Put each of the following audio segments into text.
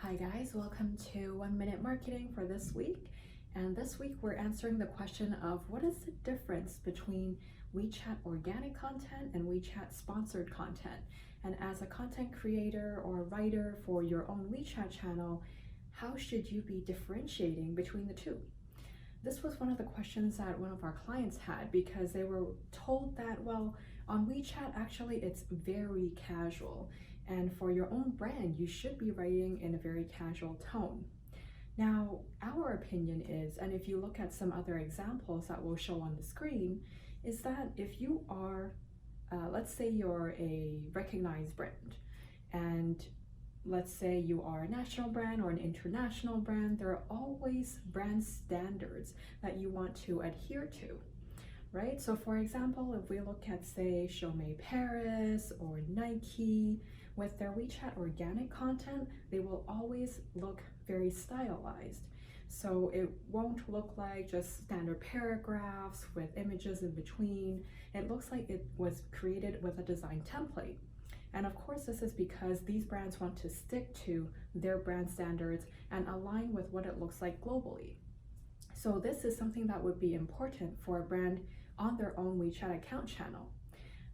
Hi guys, welcome to 1 Minute Marketing for this week. And this week we're answering the question of what is the difference between WeChat organic content and WeChat sponsored content. And as a content creator or writer for your own WeChat channel, how should you be differentiating between the two? This was one of the questions that one of our clients had because they were told that, well, on WeChat, actually, it's very casual. And for your own brand, you should be writing in a very casual tone. Now, our opinion is, and if you look at some other examples that we'll show on the screen, is that if you are, let's say you're a recognized brand, and let's say you are a national brand or an international brand, there are always brand standards that you want to adhere to, right? So for example, if we look at, say, Chaumet Paris or Nike, with their WeChat organic content, they will always look very stylized. So it won't look like just standard paragraphs with images in between. It looks like it was created with a design template. And of course, this is because these brands want to stick to their brand standards and align with what it looks like globally. So this is something that would be important for a brand on their own WeChat account channel.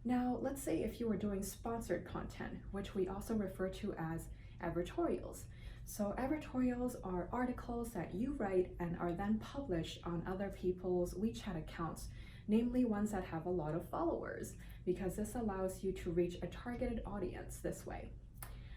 Now, let's say if you were doing sponsored content, which we also refer to as advertorials. So advertorials are articles that you write and are then published on other people's WeChat accounts, namely ones that have a lot of followers, because this allows you to reach a targeted audience this way.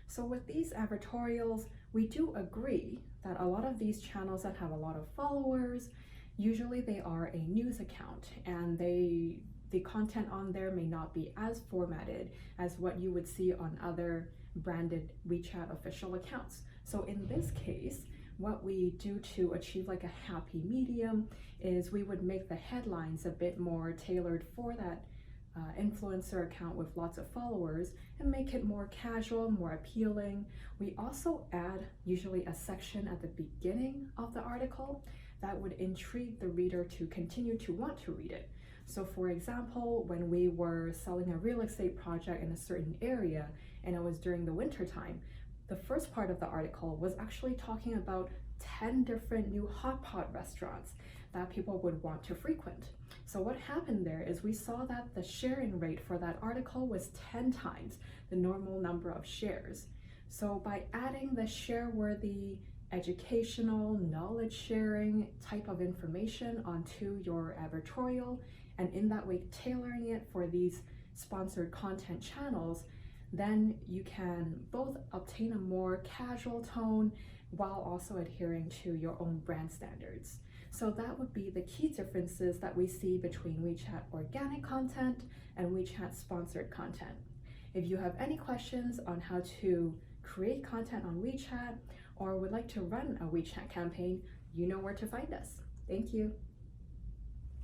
So with these advertorials, we do agree that a lot of these channels that have a lot of followers, usually they are a news account, and the content on there may not be as formatted as what you would see on other branded WeChat official accounts. So in this case, what we do to achieve like a happy medium is we would make the headlines a bit more tailored for that influencer account with lots of followers and make it more casual, more appealing. We also add usually a section at the beginning of the article that would intrigue the reader to continue to want to read it. So for example, when we were selling a real estate project in a certain area and it was during the winter time, the first part of the article was actually talking about 10 different new hot pot restaurants that people would want to frequent. So what happened there is we saw that the sharing rate for that article was 10 times the normal number of shares. So by adding the share-worthy, educational, knowledge sharing type of information onto your advertorial, and in that way tailoring it for these sponsored content channels, then you can both obtain a more casual tone while also adhering to your own brand standards. So that would be the key differences that we see between WeChat organic content and WeChat sponsored content. If you have any questions on how to create content on WeChat or would like to run a WeChat campaign, you know where to find us. Thank you.